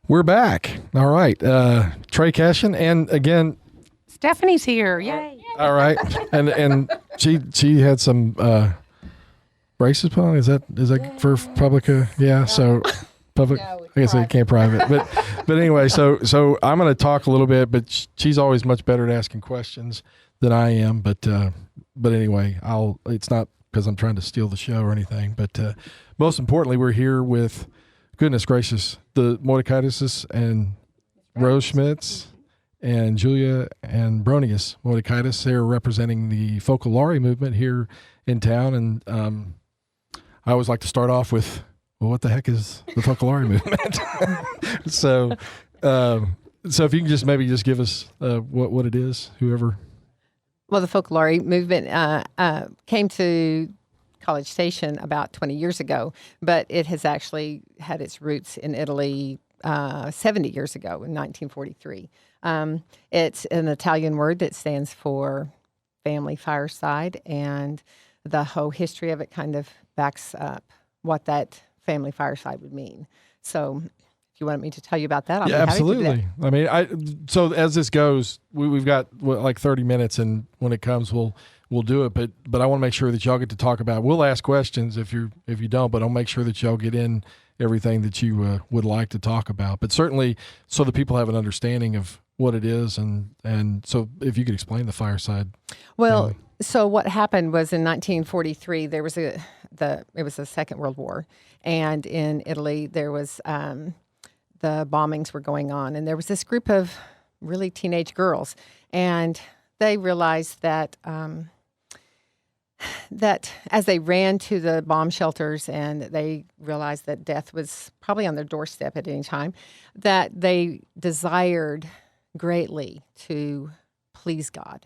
We're back. All right. Trey Cashin, and again, Stephanie's here. Yay. all right. And she had some braces put on. Is that for Publica? Yeah. So public. No, I guess it can't private. But anyway, so I'm going to talk a little bit, but she's always much better at asking questions than I am. But anyway, it's not because I'm trying to steal the show or anything. But most importantly, we're here with, goodness gracious, the Mordecaitis and Rose Schmitz and Julia and Bronius Mordecaitis. They're representing the Focolare Movement here in town. And I always like to start off with, well, what the heck is the Focolare Movement? So if you can just maybe just give us what it is, whoever. Well, the Focolare Movement came to College Station about 20 years ago, but it has actually had its roots in Italy 70 years ago in 1943. It's an Italian word that stands for family fireside, and the whole history of it kind of backs up what that family fireside would mean. So if you want me to tell you about that, I'll be happy absolutely. to do that. I mean, so as this goes, we've got like 30 minutes, and when it comes, we'll do it. But I want to make sure that y'all get to talk about. We'll ask questions if you don't, but I'll make sure that y'all get in everything that you would like to talk about. But certainly, so that people have an understanding of what it is, and so if you could explain the fireside. Well, so what happened was in 1943 there was it was the Second World War, and in Italy there was the bombings were going on, and there was this group of really teenage girls, and they realized that that as they ran to the bomb shelters and they realized that death was probably on their doorstep at any time, that they desired greatly to please God.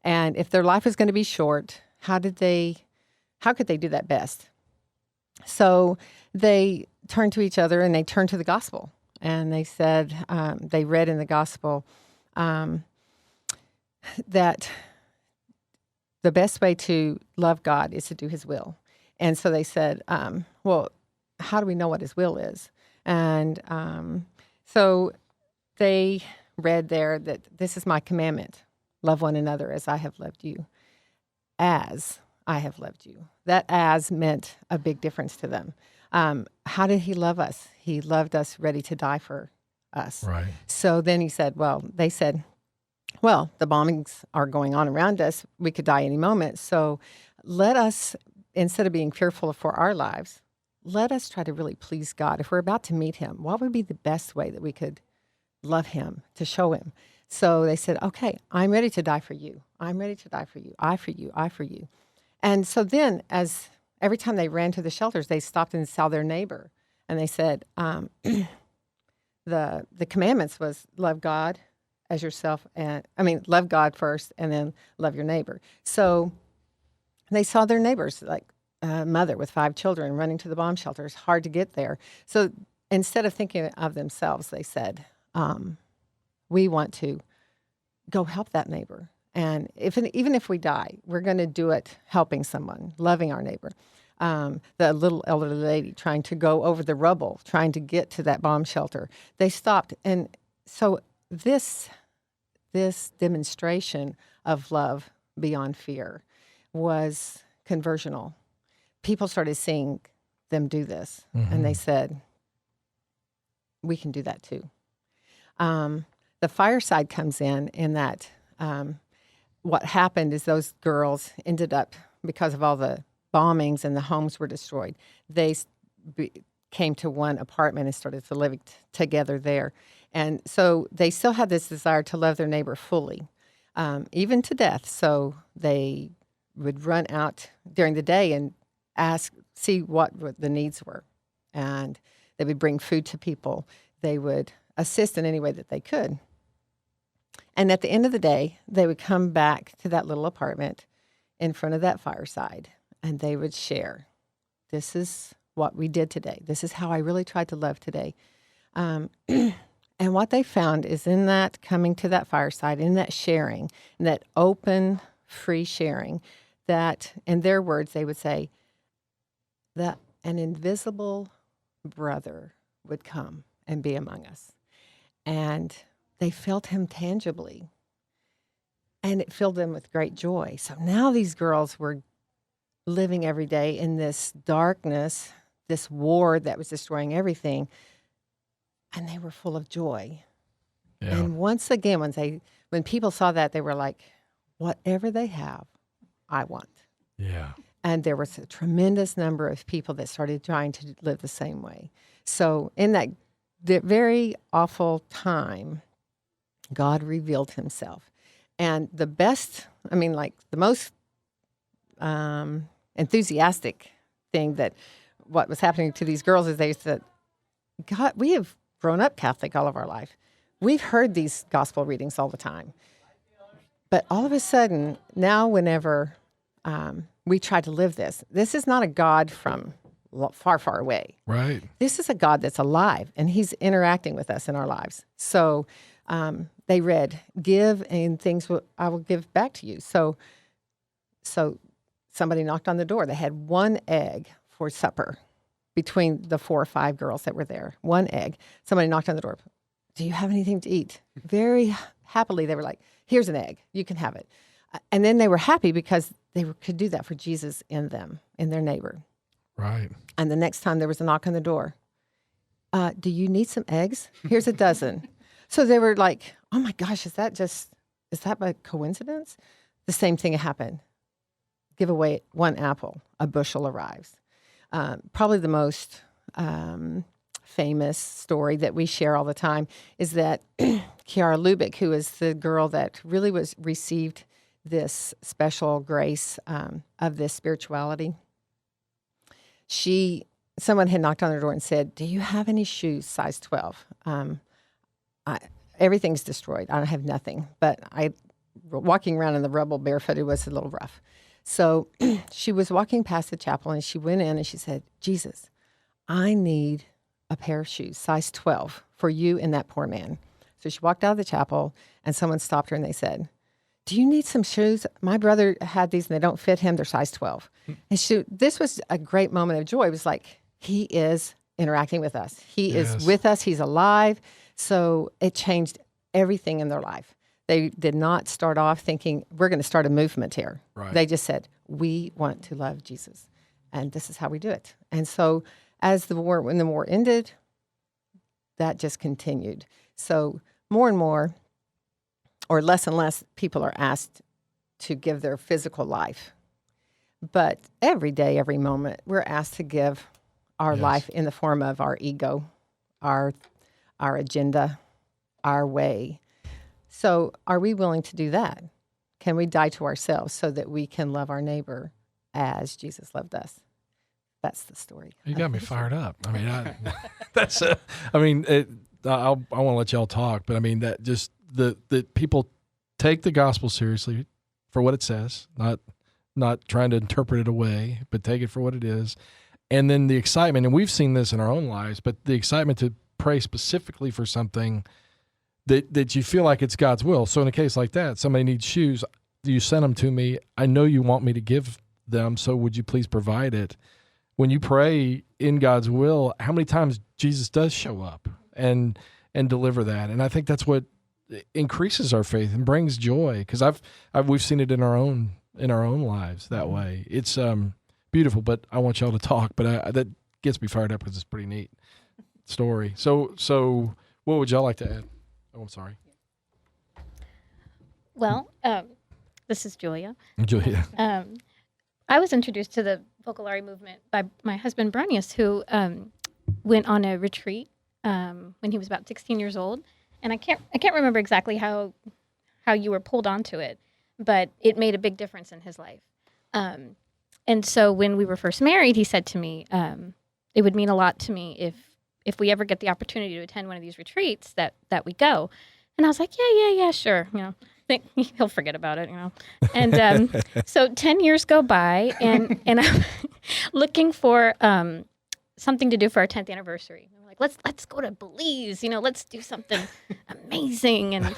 And if their life was going to be short, how could they do that best? So they turned to each other and they turned to the gospel. And they said, they read in the gospel that the best way to love God is to do his will. And so they said, well, how do we know what his will is? And so they read there that this is my commandment, love one another as I have loved you, as I have loved you. That as meant a big difference to them. How did he love us? He loved us ready to die for us. Right. So then they said, the bombings are going on around us. We could die any moment. So let us, instead of being fearful for our lives, let us try to really please God. If we're about to meet him, what would be the best way that we could love him, to show him? So they said, okay, I'm ready to die for you. I'm ready to die for you. I for you. I for you. And so then as every time they ran to the shelters, they stopped and saw their neighbor. And they said, the commandments was love God as yourself, love God first and then love your neighbor. So they saw their neighbors, like a mother with 5 children running to the bomb shelters, hard to get there. So instead of thinking of themselves, they said, we want to go help that neighbor. And even if we die, we're going to do it helping someone, loving our neighbor. The little elderly lady trying to go over the rubble, trying to get to that bomb shelter. They stopped. And so this demonstration of love beyond fear was conversional. People started seeing them do this, and they said, we can do that too. The fireside comes in that what happened is those girls ended up, because of all the bombings and the homes were destroyed, they came to one apartment and started to live together there. And so they still had this desire to love their neighbor fully, even to death. So they would run out during the day and see what the needs were. And they would bring food to people. They would assist in any way that they could. And at the end of the day, they would come back to that little apartment in front of that fireside, and they would share, this is what we did today. This is how I really tried to love today. And what they found is in that coming to that fireside, in that sharing, in that open, free sharing, that, in their words, they would say that an invisible brother would come and be among us. And they felt him tangibly. And it filled them with great joy. So now these girls were living every day in this darkness, this war that was destroying everything. And they were full of joy. Yeah. And once again, when people saw that, they were like, whatever they have, I want. Yeah. And there was a tremendous number of people that started trying to live the same way. So in that very awful time, God revealed himself. And the most enthusiastic thing that what was happening to these girls is they said, God, we have grown up Catholic all of our life. We've heard these gospel readings all the time. But all of a sudden, now whenever we try to live this is not a God from far, far away. Right. This is a God that's alive, and he's interacting with us in our lives. So they read, give and things I will give back to you. So somebody knocked on the door. They had one egg for supper between the 4 or 5 girls that were there. One egg. Somebody knocked on the door. Do you have anything to eat? Very happily, they were like, here's an egg. You can have it. And then they were happy because they could do that for Jesus in them, in their neighbor. Right. And the next time there was a knock on the door, do you need some eggs? Here's a dozen. So they were like, oh my gosh, is that by coincidence? The same thing happened. Give away 1 apple, a bushel arrives. Probably the most famous story that we share all the time is that Kiara Lubick, who is the girl that really received this special grace of this spirituality. Someone had knocked on her door and said, do you have any shoes size 12? Everything's destroyed. I don't have nothing. But walking around in the rubble barefooted was a little rough. So she was walking past the chapel and she went in and she said, Jesus, I need a pair of shoes, size 12, for you and that poor man. So she walked out of the chapel and someone stopped her and they said, do you need some shoes? My brother had these and they don't fit him. They're size 12. And this was a great moment of joy. It was like, he is interacting with us. He is with us. He's alive. So it changed everything in their life. They did not start off thinking, we're going to start a movement here. Right. They just said, we want to love Jesus. And this is how we do it. And so when the war ended, that just continued. So more and more, or less and less people are asked to give their physical life. But every day, every moment, we're asked to give our life in the form of our ego, our agenda, our way. So are we willing to do that? Can we die to ourselves so that we can love our neighbor as Jesus loved us? That's the story. You got me fired up. I mean, I want to let y'all talk, but I mean, that just the people take the gospel seriously for what it says, not trying to interpret it away, but take it for what it is. And then the excitement, and we've seen this in our own lives, but the excitement to pray specifically for something that you feel like it's God's will. So in a case like that, somebody needs shoes, you send them to me. I know you want me to give them, so would you please provide it? When you pray in God's will, how many times Jesus does show up and deliver that? And I think that's what increases our faith and brings joy, because we've seen it in our own lives that way. It's beautiful, but I want y'all to talk. But that gets me fired up because it's a pretty neat story. So what would y'all like to add? Oh, I'm sorry. Well, this is Julia. Julia. I was introduced to the Focolare Movement by my husband, Bronius, who went on a retreat when he was about 16 years old. And I can't remember exactly how you were pulled onto it, but it made a big difference in his life. And so when we were first married, he said to me, it would mean a lot to me if we ever get the opportunity to attend one of these retreats that we go. And I was like, yeah, sure. You know, he'll forget about it, you know. And so 10 years go by, and I'm looking for something to do for our 10th anniversary. I'm like, let's go to Belize, you know, let's do something amazing. And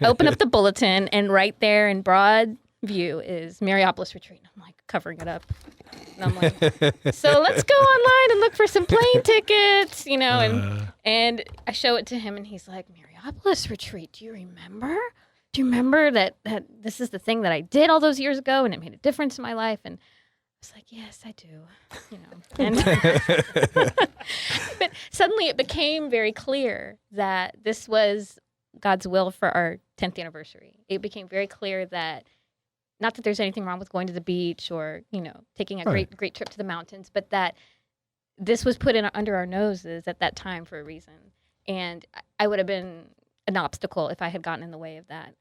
open up the bulletin, and right there in broad view is Mariapolis Retreat. I'm like covering it up. And I'm like, so let's go online and look for some plane tickets, and I show it to him and he's like, Mariopolis retreat, do you remember? Do you remember that this is the thing that I did all those years ago and it made a difference in my life? And I was like, yes, I do, And but suddenly it became very clear that this was God's will for our 10th anniversary. It became very clear that not that there's anything wrong with going to the beach or, taking a great trip to the mountains, but that this was put under our noses at that time for a reason. And I would have been an obstacle if I had gotten in the way of that.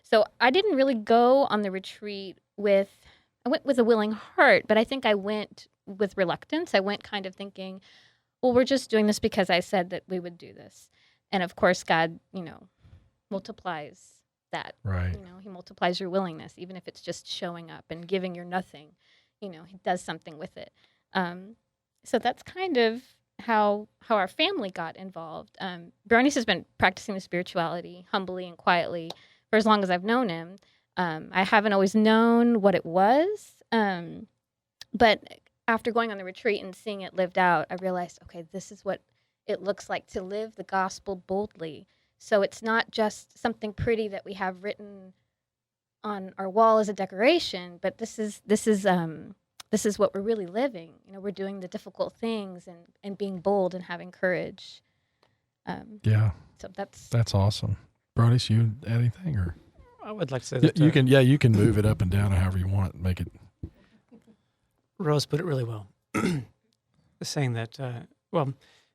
So I didn't really go on the retreat I went with a willing heart, but I think I went with reluctance. I went kind of thinking, well, we're just doing this because I said that we would do this. And of course, God, multiplies that. Right. He multiplies your willingness, even if it's just showing up and giving your nothing. He does something with it. So that's kind of how our family got involved. Bernice has been practicing the spirituality humbly and quietly for as long as I've known him. I haven't always known what it was, but after going on the retreat and seeing it lived out, I realized, okay, this is what it looks like to live the gospel boldly. So it's not just something pretty that we have written on our wall as a decoration, but this is what we're really living. We're doing the difficult things and being bold and having courage. Yeah. So that's awesome. Brodie, you add anything or? I would like to say that you can. Yeah, you can move it up and down however you want. Make it. Rose put it really well, saying that,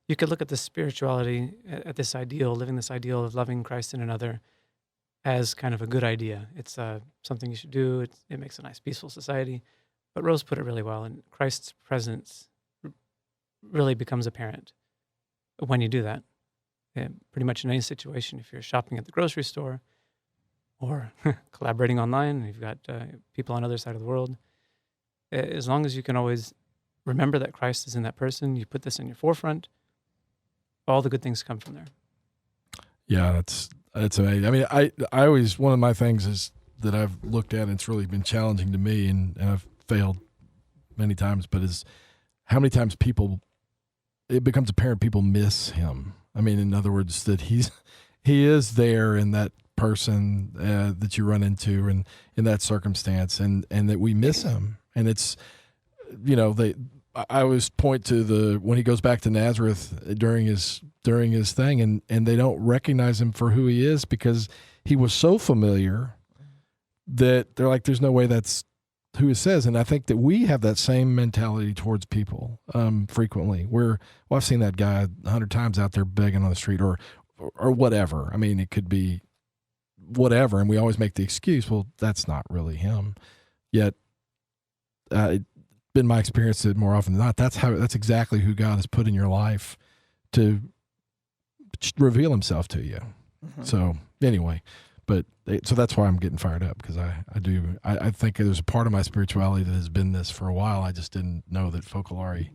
you could look at the spirituality, at this ideal, living this ideal of loving Christ in another as kind of a good idea. It's something you should do. It makes a nice, peaceful society. But Rose put it really well, and Christ's presence really becomes apparent when you do that. Pretty much in any situation, if you're shopping at the grocery store or collaborating online, and you've got people on the other side of the world, as long as you can always remember that Christ is in that person, you put this in your forefront, all the good things come from there. Yeah, that's amazing. I mean, I always, one of my things is that I've looked at, and it's really been challenging to me, and I've failed many times, but is how many times it becomes apparent people miss him. I mean, in other words, that he is there in that person that you run into and in that circumstance, and that we miss him. And it's, I always point to when he goes back to Nazareth during his thing, and they don't recognize him for who he is because he was so familiar that they're like, there's no way that's who it says. And I think that we have that same mentality towards people frequently. I've seen that guy 100 times out there begging on the street or whatever. I mean, it could be whatever, and we always make the excuse, well, that's not really him. Yet, it's been my experience that more often than not, that's exactly who God has put in your life to reveal himself to you. Mm-hmm. So anyway, so that's why I'm getting fired up, because I think there's a part of my spirituality that has been this for a while. I just didn't know that Focolare.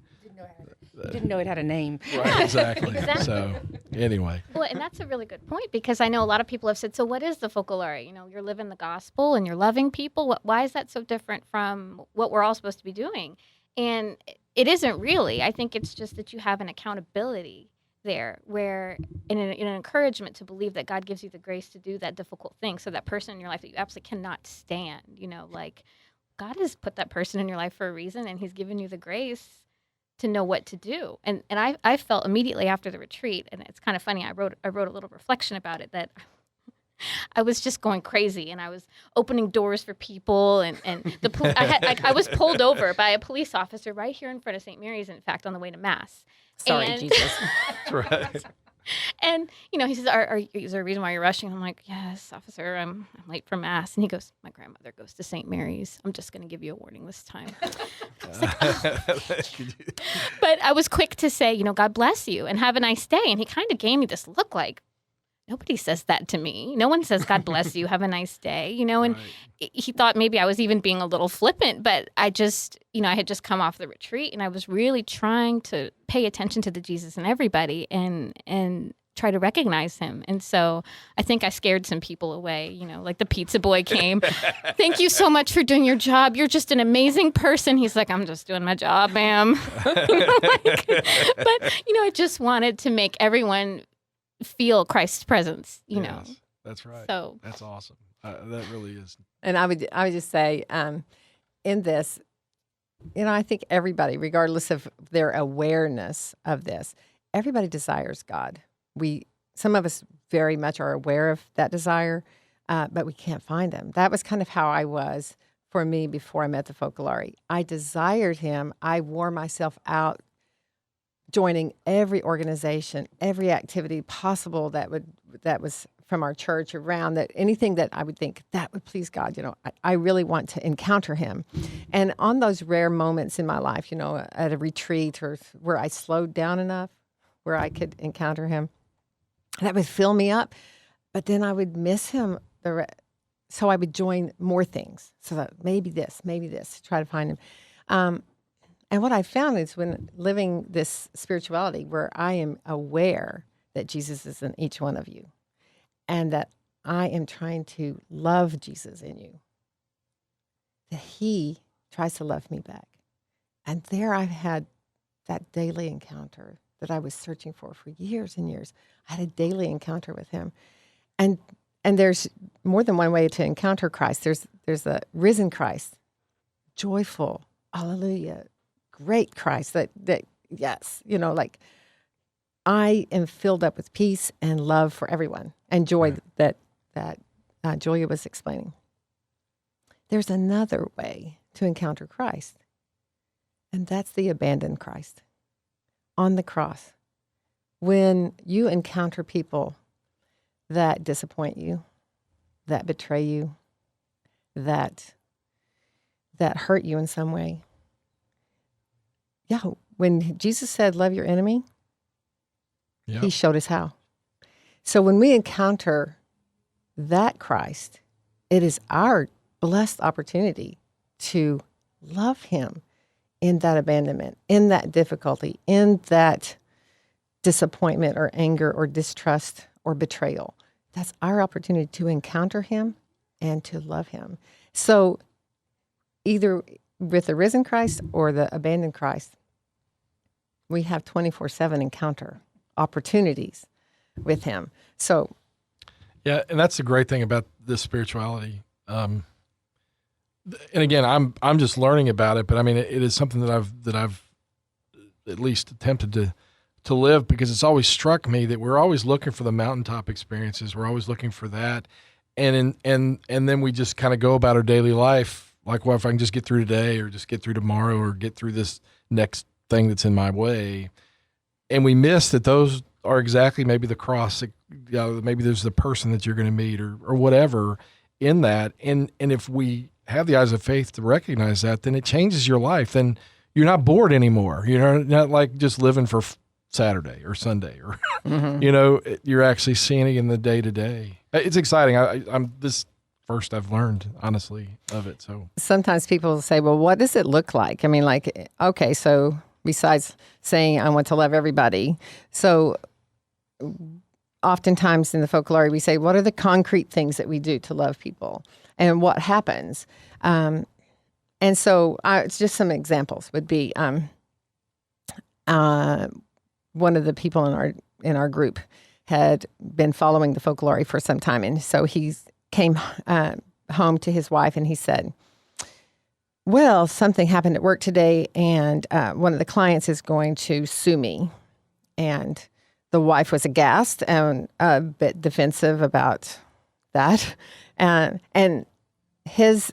Didn't know it had a name. Right, exactly. Exactly. So anyway. Well, and that's a really good point, because I know a lot of people have said, so what is the Focolare? You're living the gospel and you're loving people. Why is that so different from what we're all supposed to be doing? And it isn't really. I think it's just that you have an accountability there, where in an encouragement to believe that God gives you the grace to do that difficult thing. So that person in your life that you absolutely cannot stand, like God has put that person in your life for a reason, and he's given you the grace to know what to do. And I felt immediately after the retreat, and it's kind of funny, I wrote a little reflection about it, that I was just going crazy, and I was opening doors for people, and I was pulled over by a police officer right here in front of St. Mary's, in fact, on the way to Mass. Sorry, Jesus. That's right. And, he says, is there a reason why you're rushing? I'm like, yes, officer, I'm late for Mass. And he goes, my grandmother goes to St. Mary's. I'm just going to give you a warning this time. But I was quick to say, God bless you and have a nice day. And he kind of gave me this look like, nobody says that to me. No one says, God bless you, have a nice day, and right. He thought maybe I was even being a little flippant, but I just, I had just come off the retreat, and I was really trying to pay attention to the Jesus in everybody, and try to recognize him. And so I think I scared some people away, like the pizza boy came. Thank you so much for doing your job. You're just an amazing person. He's like, I'm just doing my job, ma'am. But, I just wanted to make everyone feel Christ's presence, Yes, that's right. So that's awesome. That really is. And I would just say, in this, I think everybody, regardless of their awareness of this, everybody desires God. Some of us very much are aware of that desire, but we can't find him. That was kind of how I was for me before I met the Focolare. I desired him. I wore myself out joining every organization, every activity possible that was from our church around, that anything that I would think that would please God. I really want to encounter him. And on those rare moments in my life, at a retreat or where I slowed down enough where I could encounter him, that would fill me up. But then I would miss him. So I would join more things. So that maybe this, to try to find him. And what I found is when living this spirituality where I am aware that Jesus is in each one of you, and that I am trying to love Jesus in you, that he tries to love me back. And there I've had that daily encounter that I was searching for years and years. I had a daily encounter with him. And there's more than one way to encounter Christ. There's a risen Christ, joyful, hallelujah, great Christ that yes, like I am filled up with peace and love for everyone and joy that Julia was explaining. There's another way to encounter Christ, and that's the abandoned Christ on the cross. When you encounter people that disappoint you, that betray you, that hurt you in some way. Yeah, when Jesus said, love your enemy, he showed us how. So when we encounter that Christ, it is our blessed opportunity to love him in that abandonment, in that difficulty, in that disappointment or anger or distrust or betrayal. That's our opportunity to encounter him and to love him. So either with the risen Christ or the abandoned Christ, we have 24/7 encounter opportunities with him. So, yeah, and that's the great thing about this spirituality. And again, I'm just learning about it, but I mean, it is something that I've at least attempted to live, because it's always struck me that we're always looking for the mountaintop experiences. We're always looking for that, and then we just kind of go about our daily life like, well, if I can just get through today, or just get through tomorrow, or get through this next thing that's in my way. And we miss that those are exactly maybe the cross, maybe there's the person that you're going to meet or whatever in that. And if we have the eyes of faith to recognize that, then it changes your life. Then you're not bored anymore. You're not like just living for Saturday or Sunday or, you're actually seeing it in the day to day. It's exciting. I'm this first I've learned, honestly, of it. So sometimes people say, well, what does it look like? I mean, like, okay, so besides saying I want to love everybody, so oftentimes in the Focolare, we say, what are the concrete things that we do to love people, and what happens? And so it's just some examples would be one of the people in our group had been following the Focolare for some time, and so he came home to his wife and he said, well, something happened at work today, and one of the clients is going to sue me. And the wife was aghast and a bit defensive about that. And then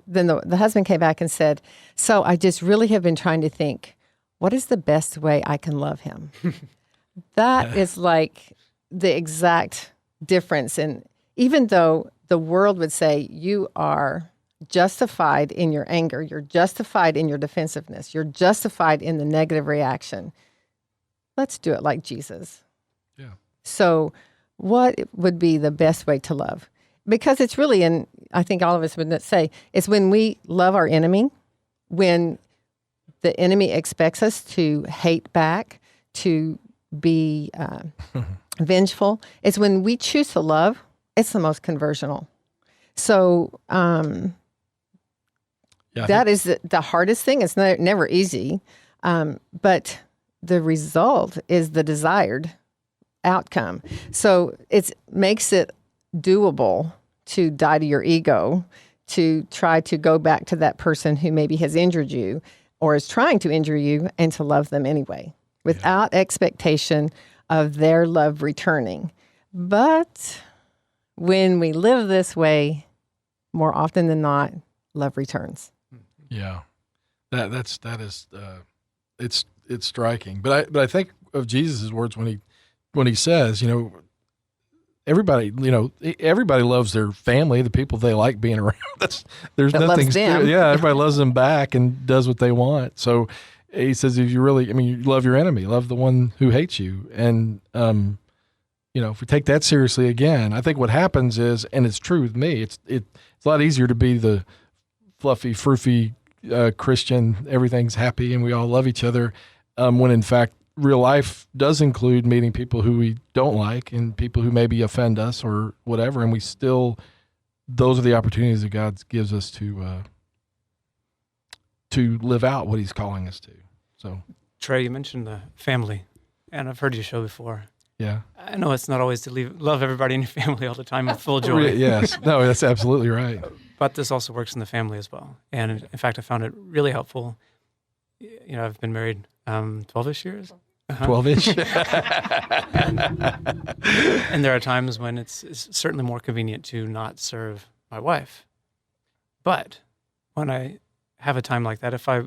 the husband came back and said, so I just really have been trying to think, what is the best way I can love him? That is like the exact difference. And even though the world would say you are justified in your anger, you're justified in your defensiveness, you're justified in the negative reaction, let's do it like Jesus. Yeah. So what would be the best way to love? Because it's really, and I think all of us would say, it's when we love our enemy, when the enemy expects us to hate back, to be vengeful. It's when we choose to love, it's the most conversional. So that is the hardest thing. It's never easy, but the result is the desired outcome. So it makes it doable to die to your ego, to try to go back to that person who maybe has injured you or is trying to injure you, and to love them anyway, without expectation of their love returning. But when we live this way, more often than not, love returns. Yeah, that is it's striking. But I think of Jesus' words when he says, everybody loves their family, the people they like being around. There's nothing. Everybody loves them back and does what they want. So he says, if you love your enemy, love the one who hates you. And if we take that seriously again, I think what happens is, and it's true with me, it's a lot easier to be the fluffy, froofy Christian. Everything's happy and we all love each other. When in fact, real life does include meeting people who we don't like and people who maybe offend us or whatever. And those are the opportunities that God gives us to live out what he's calling us to. So, Trey, you mentioned the family, and I've heard your show before. Yeah. I know it's not always to love everybody in your family all the time with full joy. Yes. No, that's absolutely right. But this also works in the family as well. And in fact, I found it really helpful. I've been married 12-ish years. 12-ish. and there are times when it's certainly more convenient to not serve my wife. But when I have a time like that, if I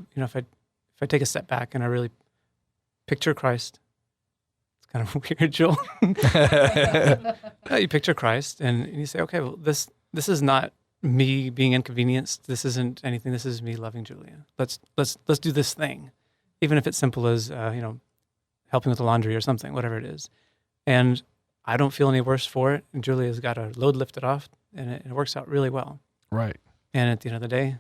take a step back and I really picture Christ, it's kind of weird, Joel. You picture Christ and you say, okay, well, this is not me being inconvenienced. This isn't anything. This is me loving Julia. Let's do this thing, even if it's simple as helping with the laundry or something, whatever it is. And I don't feel any worse for it. And Julia's got a load lifted off, and it works out really well. Right. And at the end of the day,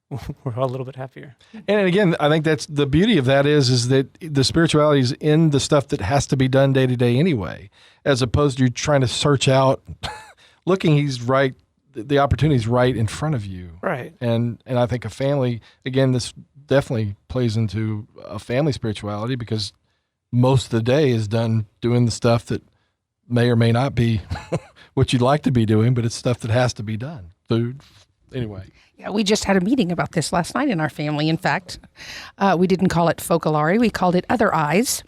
we're all a little bit happier. And again, I think that's the beauty of that is that the spirituality is in the stuff that has to be done day to day anyway, as opposed to you trying to search out, looking, he's right, the opportunity's right in front of you. Right. And I think a family, again, this definitely plays into a family spirituality because most of the day is done doing the stuff that may or may not be what you'd like to be doing, but it's stuff that has to be done. Food, anyway. Yeah, we just had a meeting about this last night in our family. In fact, we didn't call it Focolare. We called it Other Eyes.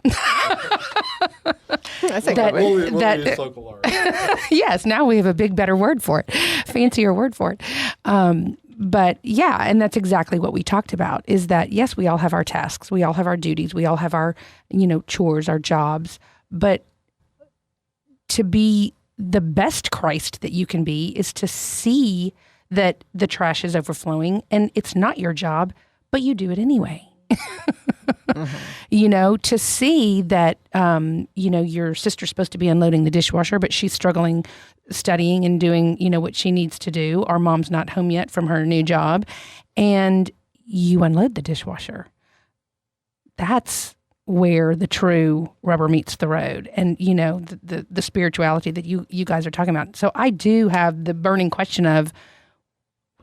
That's a good one. Yes, now we have a better word for it, fancier word for it. But yeah, and that's exactly what we talked about is that, yes, we all have our tasks. We all have our duties. We all have our, chores, our jobs. But to be the best Christ that you can be is to see that the trash is overflowing and it's not your job, but you do it anyway. Mm-hmm. To see that, your sister's supposed to be unloading the dishwasher, but she's struggling studying and doing, what she needs to do. Our mom's not home yet from her new job, and you unload the dishwasher. That's where the true rubber meets the road, and the spirituality that you guys are talking about. So I do have the burning question of,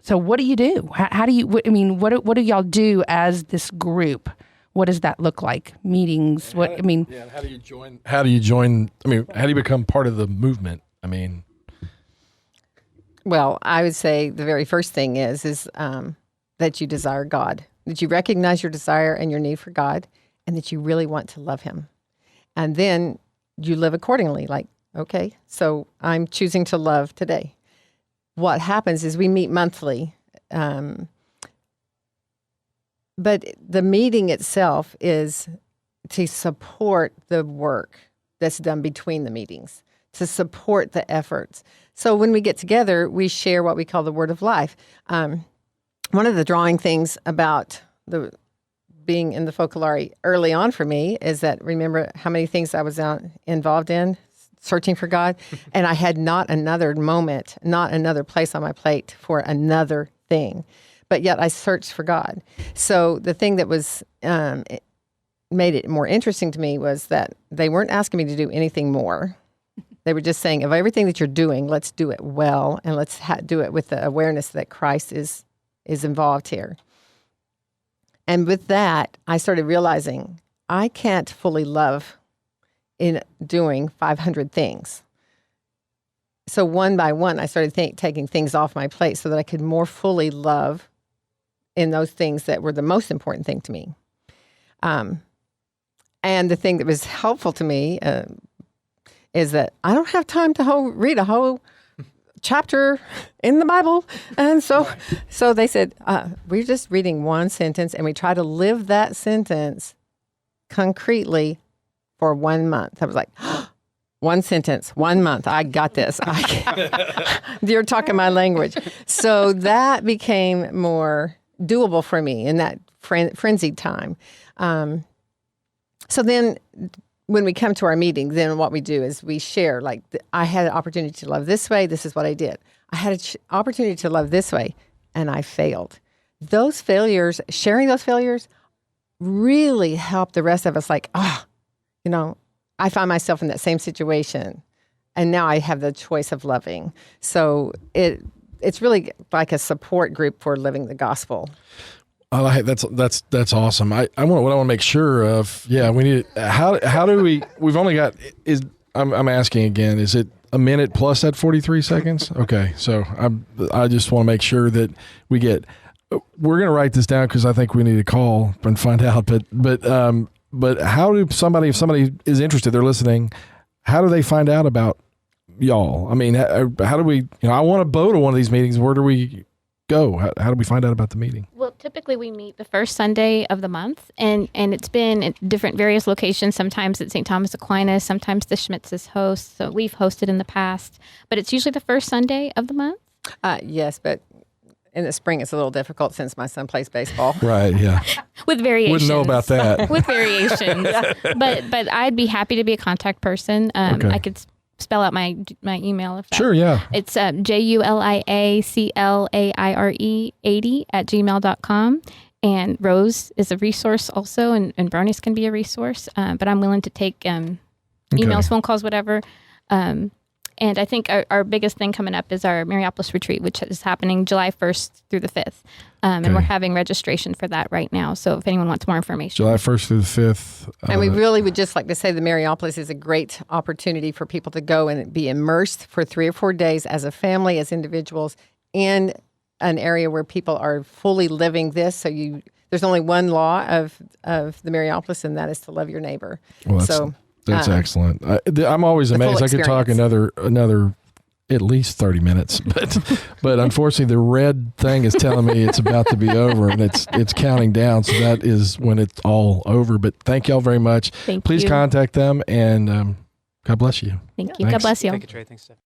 so what do you do? How do you? What do y'all do as this group? What does that look like? Meetings? How do you join? How do you become part of the movement? Well, I would say the very first thing is that you desire God, that you recognize your desire and your need for God, and that you really want to love Him. And then you live accordingly. Like, okay, so I'm choosing to love today. What happens is we meet monthly, but the meeting itself is to support the work that's done between the meetings, to support the efforts. So when we get together, we share what we call the word of life. One of the drawing things about being in the Focolare early on for me is that, remember how many things I was involved in, searching for God, and I had not another moment, not another place on my plate for another thing, but yet I searched for God. So the thing that was made it more interesting to me was that they weren't asking me to do anything more. They were just saying, of everything that you're doing, let's do it well, and let's do it with the awareness that Christ is involved here. And with that, I started realizing I can't fully love in doing 500 things. So one by one, I started taking things off my plate so that I could more fully love in those things that were the most important thing to me. And the thing that was helpful to me is that I don't have time to read a whole chapter in the Bible. And so they said, we're just reading one sentence, and we try to live that sentence concretely for 1 month. I was like, one sentence, 1 month. I got this. You're talking my language. So that became more doable for me in that frenzied time. So then when we come to our meeting, then what we do is we share, like, I had an opportunity to love this way. This is what I did. I had an opportunity to love this way, and I failed. Those failures, sharing those failures, really helped the rest of us. Like, I find myself in that same situation, and now I have the choice of loving. So it's really like a support group for living the gospel. I like that's awesome. What I want to make sure of. Yeah, we need. How do we? We've only got. I'm asking again. Is it a minute plus that 43 seconds? Okay, so I just want to make sure that we get. We're going to write this down because I think we need to call and find out. But how do if somebody is interested, they're listening. How do they find out about y'all? I mean, how do we? I want to go to one of these meetings. Where do we go? How do we find out about the meeting? Well, typically we meet the first Sunday of the month, and it's been at different various locations. Sometimes at St. Thomas Aquinas, sometimes the Schmitz's host. So we've hosted in the past, but it's usually the first Sunday of the month. Yes, but in the spring it's a little difficult since my son plays baseball. Right. Yeah. With variations. Wouldn't know about that. With variations. But I'd be happy to be a contact person. Okay. I could spell out my email if that. Sure, yeah. It's juliaclare80@gmail.com. And Rose is a resource also, and Brownies can be a resource. But I'm willing to take emails, phone calls, whatever. And I think our biggest thing coming up is our Mariapolis retreat, which is happening July 1st through the 5th. And we're having registration for that right now. So if anyone wants more information. July 1st through the 5th. And we really would just like to say the Mariapolis is a great opportunity for people to go and be immersed for 3 or 4 days as a family, as individuals, in an area where people are fully living this. So there's only one law of the Mariapolis, and that is to love your neighbor. Well, that's excellent. I'm always amazed. I could talk another at least 30 minutes, but unfortunately the red thing is telling me it's about to be over, and it's counting down. So that is when it's all over. But thank y'all very much. Thank Please you. contact them, and God bless you. Thank you. Thanks. God bless you. Thank you, Trey. Thanks, Steph.